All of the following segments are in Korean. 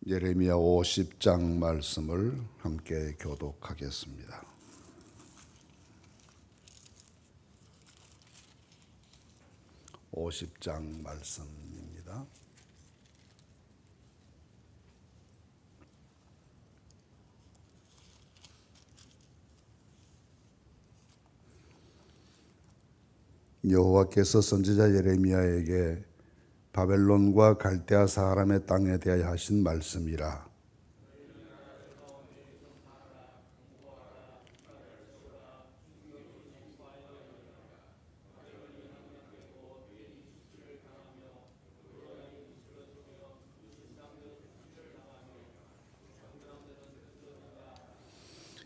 예레미야 50장 말씀을 함께 교독하겠습니다. (50장) 말씀입니다. 여호와께서 선지자 예레미야에게 바벨론과 갈대아 사람의 땅에 대하여 하신 말씀이라.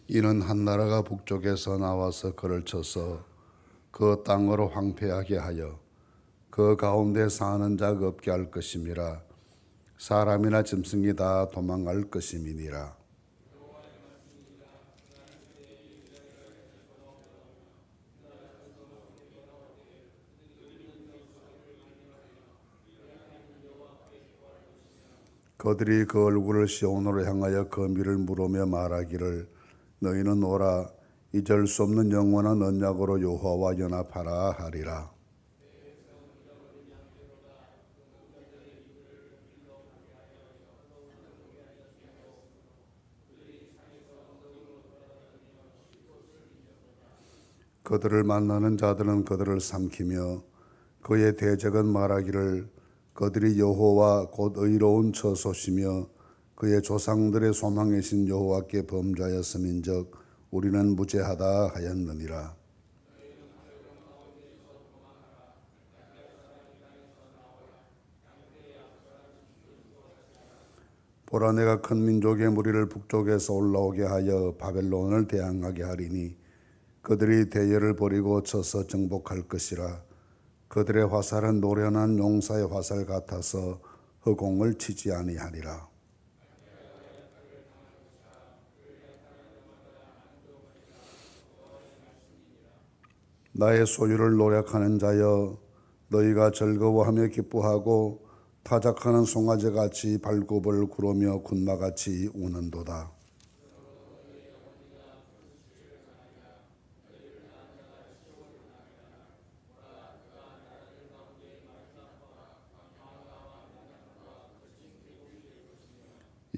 이는 한 나라가 북쪽에서 나와서 그를 쳐서 그 땅으로 황폐하게 하여 그 가운데 사는 자가 없게 할 것임이라. 사람이나 짐승이 다 도망갈 것임이니라. 그들이 그 얼굴을 시온으로 향하여 그 미를 물으며 말하기를 너희는 오라 잊을 수 없는 영원한 언약으로 여호와와 연합하라 하리라. 그들을 만나는 자들은 그들을 삼키며 그의 대적은 말하기를 그들이 여호와 곧 의로운 처소시며 그의 조상들의 소망이신 여호와께 범죄하였음인즉 우리는 무죄하다 하였느니라. 보라, 내가 큰 민족의 무리를 북쪽에서 올라오게 하여 바벨론을 대항하게 하리니 그들이 대열을 버리고 쳐서 정복할 것이라. 그들의 화살은 노련한 용사의 화살 같아서 허공을 치지 아니하리라. 나의 소유를 노력하는 자여, 너희가 즐거워하며 기뻐하고 타작하는 송아지같이 발굽을 구르며 군마같이 우는도다.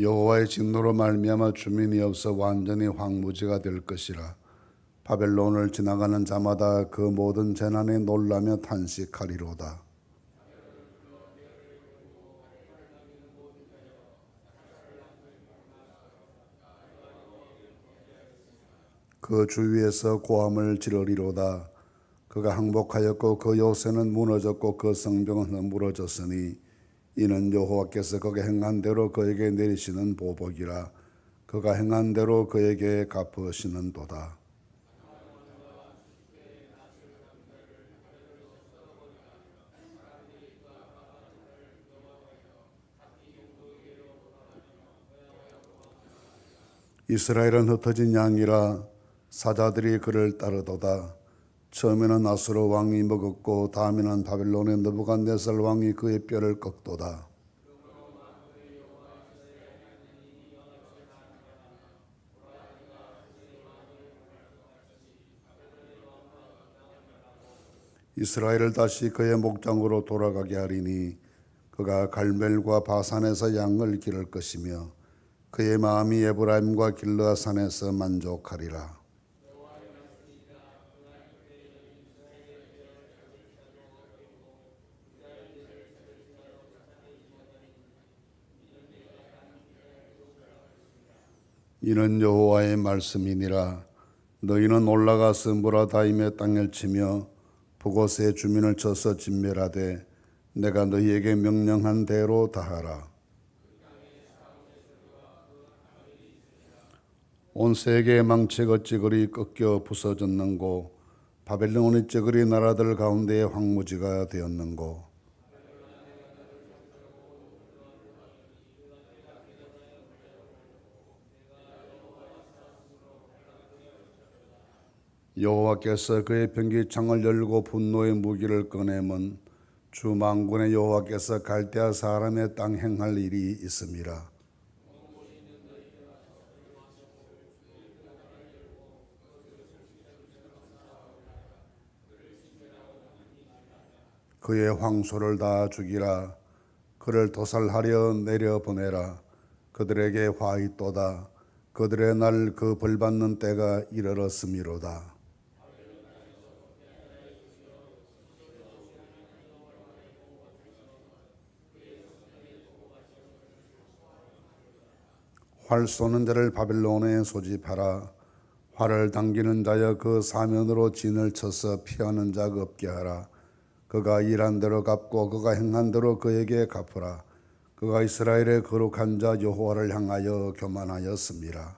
여호와의 진노로 말미암아 주민이 없어 완전히 황무지가 될 것이라. 바벨론을 지나가는 자마다 그 모든 재난에 놀라며 탄식하리로다. 그 주위에서 고함을 지르리로다. 그가 항복하였고 그 요새는 무너졌고 그 성벽은 허물어졌으니 이는 여호와께서 그가 행한 대로 그에게 내리시는 보복이라. 그가 행한 대로 그에게 갚으시는도다. 이스라엘은 흩어진 양이라 사자들이 그를 따르도다. 처음에는 아수르 왕이 먹었고 다음에는 바벨론의 느부갓네살 왕이 그의 뼈를 꺾도다. 이스라엘을 다시 그의 목장으로 돌아가게 하리니 그가 갈멜과 바산에서 양을 기를 것이며 그의 마음이 에브라임과 길르앗산에서 만족하리라. 이는 여호와의 말씀이니라. 너희는 올라가서 무라다임의 땅을 치며 그곳의 주민을 쳐서 진멸하되 내가 너희에게 명령한 대로 다하라. 온 세계의 망치가 어찌 그리 꺾여 부서졌는고 바벨론의 찌그리 나라들 가운데의 황무지가 되었는고. 여호와께서 그의 병기창을 열고 분노의 무기를 꺼내면 주 만군의 여호와께서 갈대아 사람의 땅 행할 일이 있음이라. 그의 황소를 다 죽이라. 그를 도살하려 내려보내라. 그들에게 화 있도다. 그들의 날 그 벌받는 때가 이르렀음이로다. 활 쏘는 자를 바벨론에 소집하라. 활을 당기는 자여 그 사면으로 진을 쳐서 피하는 자가 없게 하라. 그가 일한 대로 갚고 그가 행한 대로 그에게 갚으라. 그가 이스라엘의 거룩한 자 여호와를 향하여 교만하였습니다.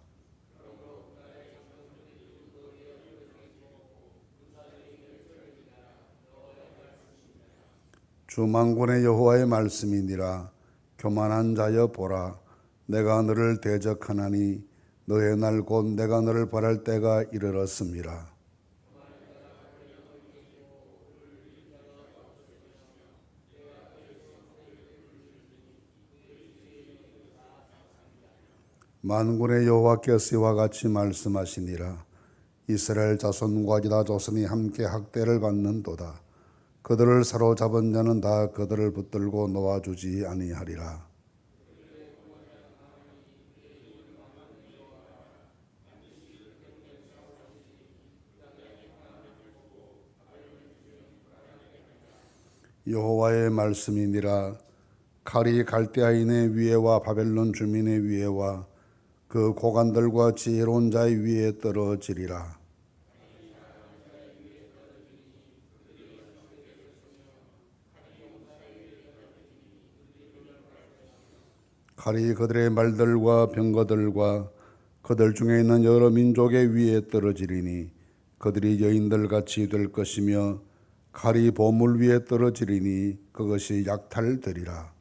주 만군의 여호와의 말씀이니라. 교만한 자여 보라. 내가 너를 대적하나니 너의 날 곧 내가 너를 벌할 때가 이르렀음이라. 만군의 여호와께서 이와 같이 말씀하시니라. 이스라엘 자손과 유다 자손이 함께 학대를 받는도다. 그들을 사로잡은 자는 다 그들을 붙들고 놓아주지 아니하리라. 여호와의 말씀이니라. 칼이 갈대아인의 위에와 바벨론 주민의 위에와 그 고관들과 지혜로운 자의 위에 떨어지리라. 칼이 그들의 말들과 병거들과 그들 중에 있는 여러 민족의 위에 떨어지리니 그들이 여인들 같이 될 것이며 칼이 보물 위에 떨어지리니 그것이 약탈되리라.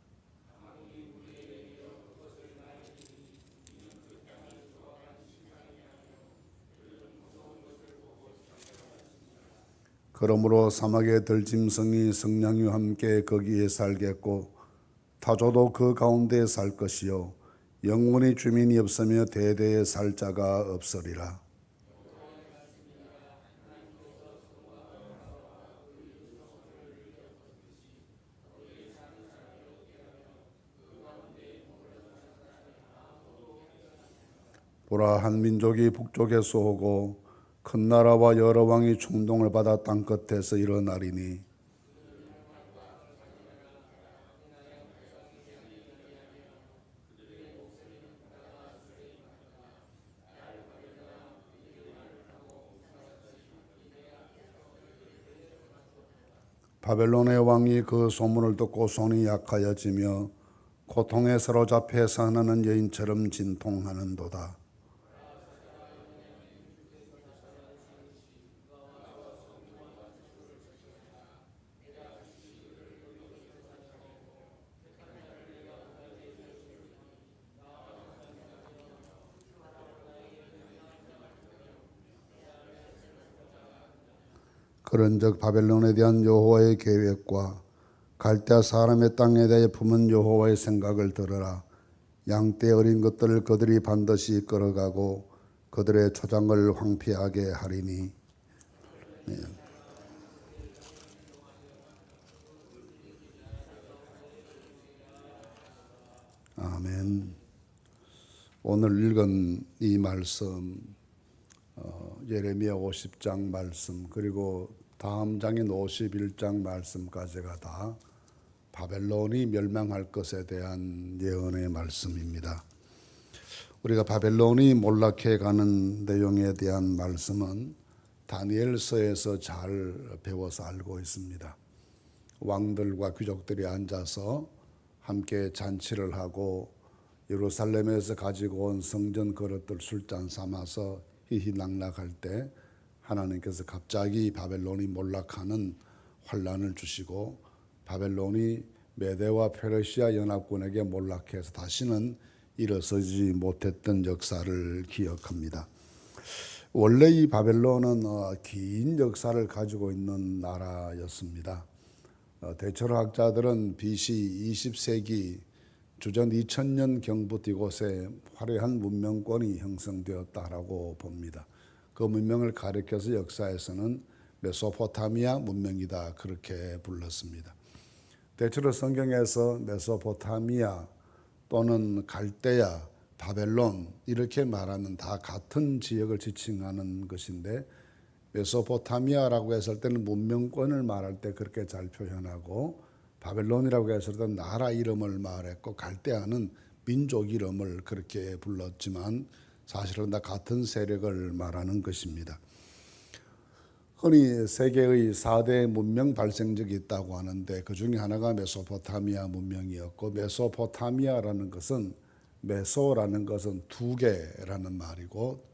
그러므로 사막의 들짐승이 성냥이와 함께 거기에 살겠고 타조도 그 가운데 살 것이요 영원히 주민이 없으며 대대에 살 자가 없으리라. 보라, 한 민족이 북쪽에서 오고 큰 나라와 여러 왕이 충동을 받아 땅끝에서 일어나리니 바벨론의 왕이 그 소문을 듣고 손이 약하여지며 고통에 사로잡혀 사나는 여인처럼 진통하는도다. 그런즉 바벨론에 대한 여호와의 계획과 갈대아 사람의 땅에 대해 품은 여호와의 생각을 들으라. 양떼 어린 것들을 그들이 반드시 끌어가고 그들의 초장을 황폐하게 하리니. 네. 아멘. 오늘 읽은 이 말씀 예레미야 50장 말씀 그리고 다음 장인 51장 말씀까지가 다 바벨론이 멸망할 것에 대한 예언의 말씀입니다. 우리가 바벨론이 몰락해 가는 내용에 대한 말씀은 다니엘서에서 잘 배워서 알고 있습니다. 왕들과 귀족들이 앉아서 함께 잔치를 하고 예루살렘에서 가지고 온 성전 그릇들 술잔 삼아서 희희낙낙할 때 하나님께서 갑자기 바벨론이 몰락하는 환란을 주시고 바벨론이 메대와 페르시아 연합군에게 몰락해서 다시는 일어서지 못했던 역사를 기억합니다. 원래 이 바벨론은 긴 역사를 가지고 있는 나라였습니다. 대철학자들은 BC 20세기 주전 2000년 경부터 이곳에 화려한 문명권이 형성되었다라고 봅니다. 그 문명을 가리켜서 역사에서는 메소포타미아 문명이다 그렇게 불렀습니다. 대체로 성경에서 메소포타미아 또는 갈대아, 바벨론 이렇게 말하면 다 같은 지역을 지칭하는 것인데, 메소포타미아라고 했을 때는 문명권을 말할 때 그렇게 잘 표현하고, 바벨론이라고 했을 때는 나라 이름을 말했고, 갈대아는 민족 이름을 그렇게 불렀지만 사실은 다 같은 세력을 말하는 것입니다. 흔히 세계의 4대 문명 발생적이 있다고 하는데 그 중에 하나가 메소포타미아 문명이었고, 메소포타미아라는 것은, 메소라는 것은 두 개라는 말이고,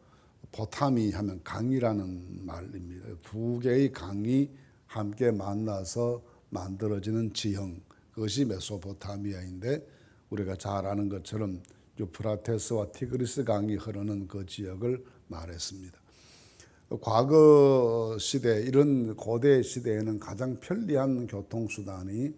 포타미 하면 강이라는 말입니다. 두 개의 강이 함께 만나서 만들어지는 지형, 그것이 메소포타미아인데, 우리가 잘 아는 것처럼 유프라테스와 티그리스 강이 흐르는 그 지역을 말했습니다. 과거 시대, 이런 고대 시대에는 가장 편리한 교통수단이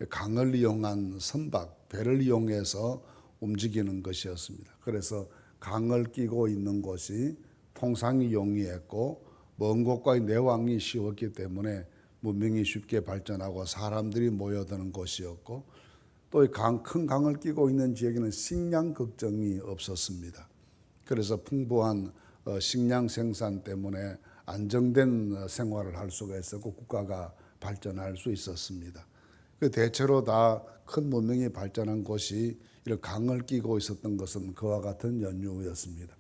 강을 이용한 선박, 배를 이용해서 움직이는 것이었습니다. 그래서 강을 끼고 있는 곳이 통상이 용이했고, 먼 곳과의 내왕이 쉬웠기 때문에 문명이 쉽게 발전하고 사람들이 모여드는 곳이었고, 또 큰 강을 끼고 있는 지역에는 식량 걱정이 없었습니다. 그래서 풍부한 식량 생산 때문에 안정된 생활을 할 수가 있었고 국가가 발전할 수 있었습니다. 대체로 다 큰 문명이 발전한 곳이 이런 강을 끼고 있었던 것은 그와 같은 연유였습니다.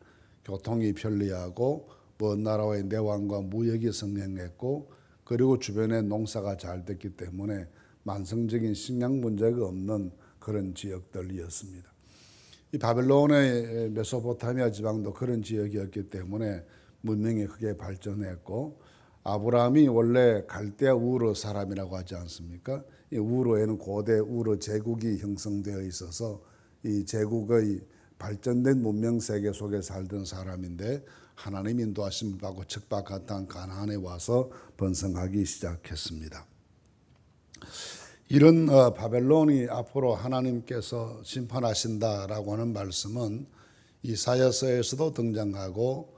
교통이 편리하고 먼 나라와의 내왕과 무역이 성행했고, 그리고 주변에 농사가 잘 됐기 때문에 만성적인 식량 문제가 없는 그런 지역들이었습니다. 이 바벨론의 메소포타미아 지방도 그런 지역이었기 때문에 문명이 크게 발전했고, 아브라함이 원래 갈대아 우르 사람이라고 하지 않습니까? 이 우르에는 고대 우르 제국이 형성되어 있어서 이 제국의 발전된 문명 세계 속에 살던 사람인데, 하나님 인도하심을 받고 척박한 땅 가나안에 와서 번성하기 시작했습니다. 이런 바벨론이 앞으로 하나님께서 심판하신다라고 하는 말씀은 이사야서에서도 등장하고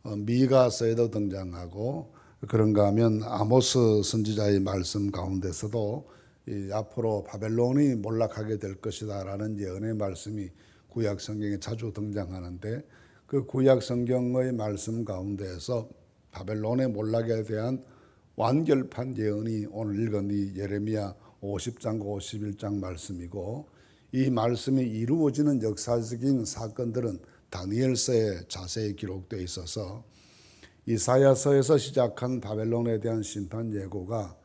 미가서에도 등장하고, 그런가 하면 아모스 선지자의 말씀 가운데서도 이 앞으로 바벨론이 몰락하게 될 것이다라는 예언의 말씀이 구약 성경에 자주 등장하는데, 그 구약 성경의 말씀 가운데에서 바벨론의 몰락에 대한 완결판 예언이 오늘 읽은 이 예레미야 50장 51장 말씀이고, 이 말씀이 이루어지는 역사적인 사건들은 다니엘서에 자세히 기록되어 있어서 이사야서에서 시작한 바벨론에 대한 심판 예고가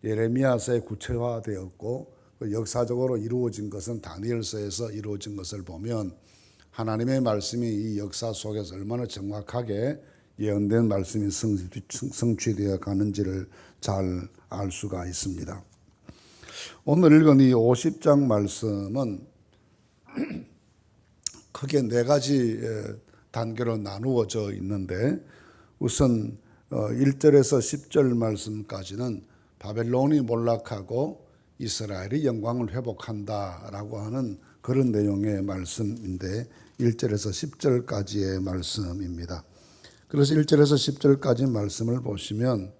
예레미야서에 구체화되었고, 그 역사적으로 이루어진 것은 다니엘서에서 이루어진 것을 보면 하나님의 말씀이 이 역사 속에서 얼마나 정확하게 예언된 말씀이 성취되어 가는지를 잘 알 수가 있습니다. 오늘 읽은 이 50장 말씀은 크게 네 가지 단계로 나누어져 있는데, 우선 1절에서 10절 말씀까지는 바벨론이 몰락하고 이스라엘이 영광을 회복한다라고 하는 그런 내용의 말씀인데, 1절에서 10절까지의 말씀입니다. 그래서 1절에서 10절까지 말씀을 보시면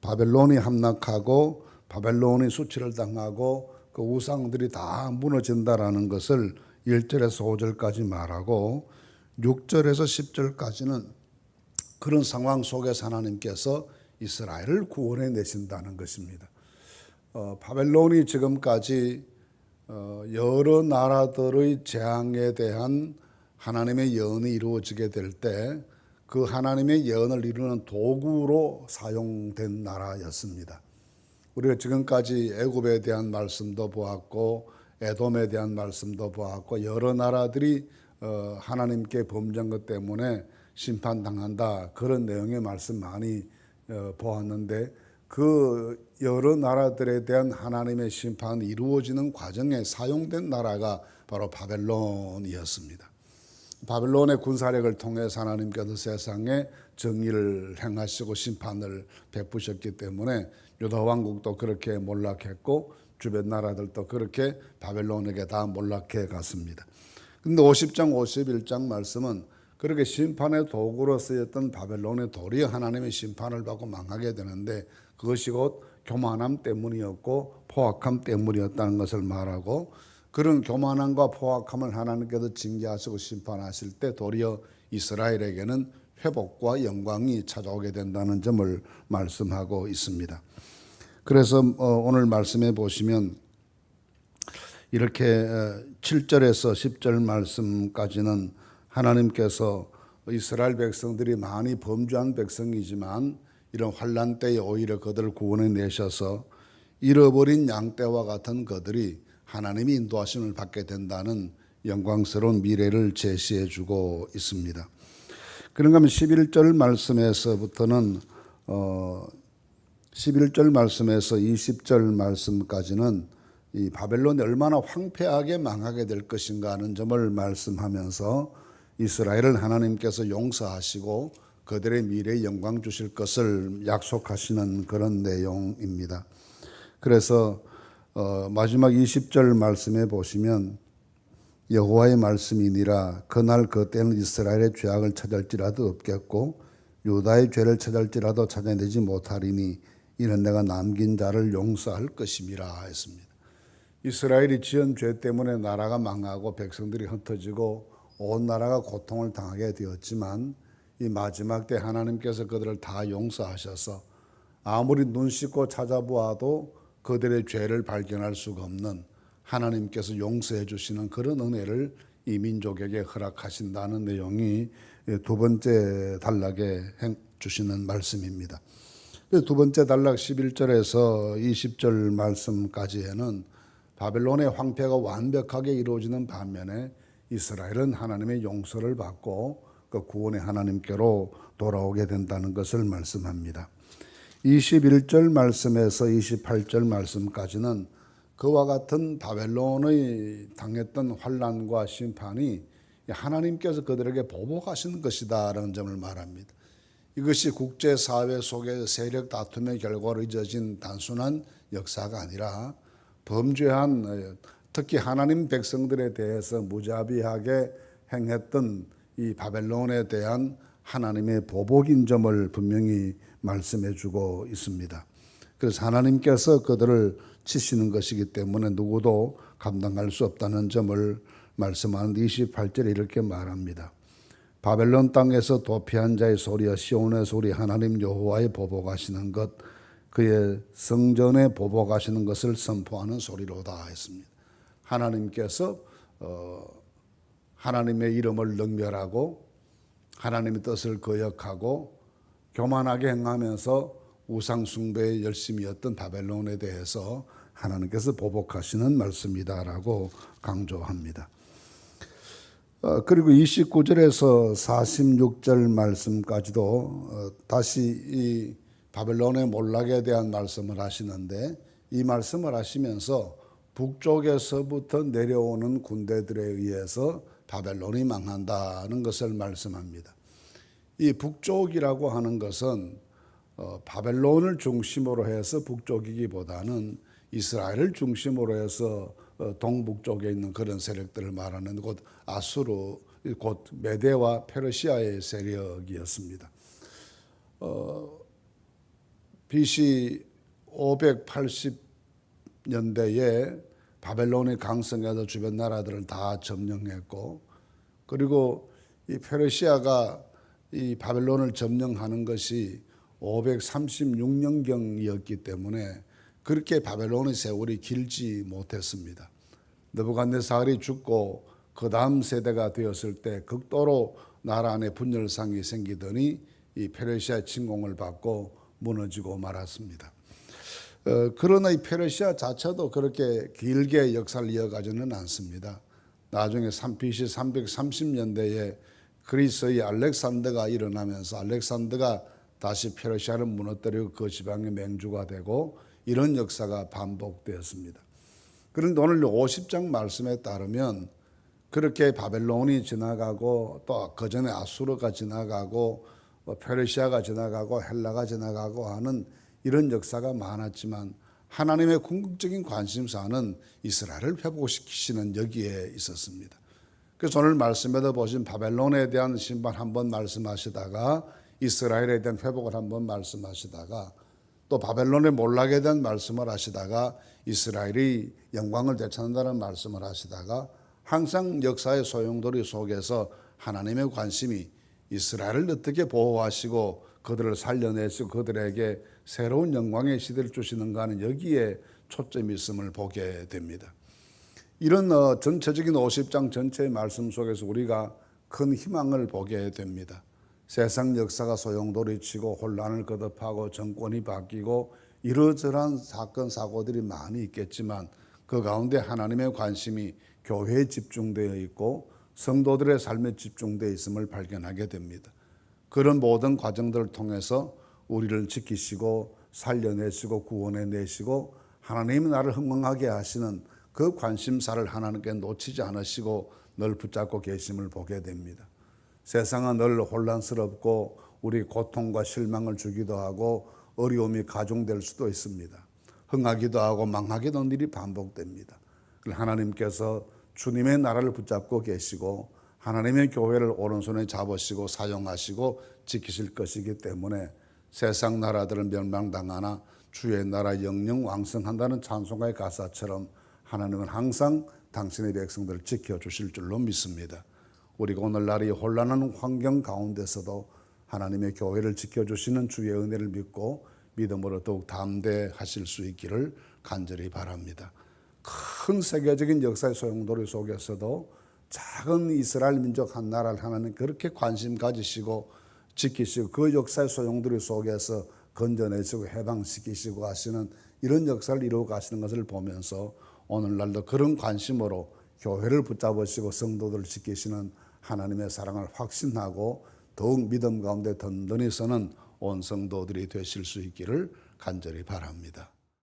바벨론이 함락하고 바벨론이 수치를 당하고 그 우상들이 다 무너진다라는 것을 1절에서 5절까지 말하고, 6절에서 10절까지는 그런 상황 속에서 하나님께서 이스라엘을 구원해 내신다는 것입니다. 바벨론이 지금까지 여러 나라들의 재앙에 대한 하나님의 예언이 이루어지게 될 때 그 하나님의 예언을 이루는 도구로 사용된 나라였습니다. 우리가 지금까지 애굽에 대한 말씀도 보았고 에돔에 대한 말씀도 보았고, 여러 나라들이 하나님께 범죄한 것 때문에 심판당한다, 그런 내용의 말씀 많이 보았는데, 그 여러 나라들에 대한 하나님의 심판이 이루어지는 과정에 사용된 나라가 바로 바벨론이었습니다. 바벨론의 군사력을 통해서 하나님께서 세상에 정의를 행하시고 심판을 베푸셨기 때문에 유다 왕국도 그렇게 몰락했고 주변 나라들도 그렇게 바벨론에게 다 몰락해 갔습니다. 근데 50장 51장 말씀은 그렇게 심판의 도구로 쓰였던 바벨론의 도리어 하나님의 심판을 받고 망하게 되는데, 그것이 곧 교만함 때문이었고 포악함 때문이었다는 것을 말하고, 그런 교만함과 포악함을 하나님께서 징계하시고 심판하실 때 도리어 이스라엘에게는 회복과 영광이 찾아오게 된다는 점을 말씀하고 있습니다. 그래서 오늘 말씀해 보시면 이렇게 7절에서 10절 말씀까지는 하나님께서 이스라엘 백성들이 많이 범죄한 백성이지만 이런 환난 때에 오히려 그들을 구원해 내셔서 잃어버린 양떼와 같은 그들이 하나님이 인도하심을 받게 된다는 영광스러운 미래를 제시해 주고 있습니다. 그런가 하면 11절 말씀에서부터는 11절 말씀에서 20절 말씀까지는 이 바벨론이 얼마나 황폐하게 망하게 될 것인가 하는 점을 말씀하면서 이스라엘을 하나님께서 용서하시고 그들의 미래에 영광 주실 것을 약속하시는 그런 내용입니다. 그래서 마지막 20절 말씀에 보시면 여호와의 말씀이니라 그날 그때는 이스라엘의 죄악을 찾을지라도 없겠고 유다의 죄를 찾을지라도 찾아내지 못하리니 이는 내가 남긴 자를 용서할 것임이라 했습니다. 이스라엘이 지은 죄 때문에 나라가 망하고 백성들이 흩어지고 온 나라가 고통을 당하게 되었지만 이 마지막 때 하나님께서 그들을 다 용서하셔서 아무리 눈 씻고 찾아보아도 그들의 죄를 발견할 수가 없는 하나님께서 용서해 주시는 그런 은혜를 이 민족에게 허락하신다는 내용이 두 번째 단락에 주시는 말씀입니다. 두 번째 단락 11절에서 20절 말씀까지에는 바벨론의 황폐가 완벽하게 이루어지는 반면에 이스라엘은 하나님의 용서를 받고 그 구원의 하나님께로 돌아오게 된다는 것을 말씀합니다. 21절 말씀에서 28절 말씀까지는 그와 같은 바벨론의 당했던 환난과 심판이 하나님께서 그들에게 보복하시는 것이다라는 점을 말합니다. 이것이 국제사회 속의 세력 다툼의 결과로 이어진 단순한 역사가 아니라 범죄한 특히 하나님 백성들에 대해서 무자비하게 행했던 이 바벨론에 대한 하나님의 보복인 점을 분명히 말씀해 주고 있습니다. 그래서 하나님께서 그들을 치시는 것이기 때문에 누구도 감당할 수 없다는 점을 말씀하는데 28절에 이렇게 말합니다. 바벨론 땅에서 도피한 자의 소리와 시온의 소리 하나님 여호와의 보복하시는 것 그의 성전에 보복하시는 것을 선포하는 소리로다 했습니다. 하나님께서 하나님의 이름을 능멸하고 하나님의 뜻을 거역하고 교만하게 행하면서 우상 숭배에 열심이었던 바벨론에 대해서 하나님께서 보복하시는 말씀이다라고 강조합니다. 그리고 29절에서 46절 말씀까지도 다시 이 바벨론의 몰락에 대한 말씀을 하시는데 이 말씀을 하시면서 북쪽에서부터 내려오는 군대들에 의해서 바벨론이 망한다는 것을 말씀합니다. 이 북쪽이라고 하는 것은 바벨론을 중심으로 해서 북쪽이기보다는 이스라엘을 중심으로 해서 동북쪽에 있는 그런 세력들을 말하는 곳 아수르, 곧 메데와 페르시아의 세력이었습니다. BC 580년대에 바벨론이 강성해서 주변 나라들을 다 점령했고, 그리고 이 페르시아가 이 바벨론을 점령하는 것이 536년경이었기 때문에 그렇게 바벨론의 세월이 길지 못했습니다. 느부갓네살이 죽고 그 다음 세대가 되었을 때 극도로 나라 안에 분열상이 생기더니 이 페르시아 침공을 받고 무너지고 말았습니다. 그러나 이 페르시아 자체도 그렇게 길게 역사를 이어가지는 않습니다. 나중에 BC 330년대에 그리스의 알렉산더가 일어나면서 알렉산더가 다시 페르시아를 무너뜨리고 그 지방의 맹주가 되고 이런 역사가 반복되었습니다. 그런데 오늘 50장 말씀에 따르면 그렇게 바벨론이 지나가고 또 그 전에 아수르가 지나가고 페르시아가 지나가고 헬라가 지나가고 하는 이런 역사가 많았지만 하나님의 궁극적인 관심사는 이스라엘을 회복시키시는 여기에 있었습니다. 그래서 오늘 말씀에도 보신 바벨론에 대한 심판 한번 말씀하시다가 이스라엘에 대한 회복을 한번 말씀하시다가 또 바벨론의 몰락에 대한 말씀을 하시다가 이스라엘이 영광을 되찾는다는 말씀을 하시다가 항상 역사의 소용돌이 속에서 하나님의 관심이 이스라엘을 어떻게 보호하시고 그들을 살려내시고 그들에게 새로운 영광의 시대를 주시는가 하는 여기에 초점이 있음을 보게 됩니다. 이런 전체적인 50장 전체의 말씀 속에서 우리가 큰 희망을 보게 됩니다. 세상 역사가 소용돌이치고 혼란을 거듭하고 정권이 바뀌고 이러저러한 사건 사고들이 많이 있겠지만 그 가운데 하나님의 관심이 교회에 집중되어 있고 성도들의 삶에 집중되어 있음을 발견하게 됩니다. 그런 모든 과정들을 통해서 우리를 지키시고 살려내시고 구원해내시고 하나님이 나를 흥망하게 하시는 그 관심사를 하나님께 놓치지 않으시고 늘 붙잡고 계심을 보게 됩니다. 세상은 늘 혼란스럽고 우리 고통과 실망을 주기도 하고 어려움이 가중될 수도 있습니다. 흥하기도 하고 망하기도 하는 일이 반복됩니다. 하나님께서 주님의 나라를 붙잡고 계시고 하나님의 교회를 오른손에 잡으시고 사용하시고 지키실 것이기 때문에 세상 나라들은 멸망당하나 주의 나라 영영 왕성한다는 찬송가의 가사처럼 하나님은 항상 당신의 백성들을 지켜주실 줄로 믿습니다. 우리가 오늘날 이 혼란한 환경 가운데서도 하나님의 교회를 지켜주시는 주의 은혜를 믿고 믿음으로 더욱 담대하실 수 있기를 간절히 바랍니다. 큰 세계적인 역사의 소용돌이 속에서도 작은 이스라엘 민족 한 나라를 하나님 그렇게 관심 가지시고 지키시고 그 역사의 소용돌이 속에서 건져내시고 해방시키시고 하시는 이런 역사를 이루어 가시는 것을 보면서 오늘날도 그런 관심으로 교회를 붙잡으시고 성도들을 지키시는 하나님의 사랑을 확신하고 더욱 믿음 가운데 든든히 서는 온 성도들이 되실 수 있기를 간절히 바랍니다.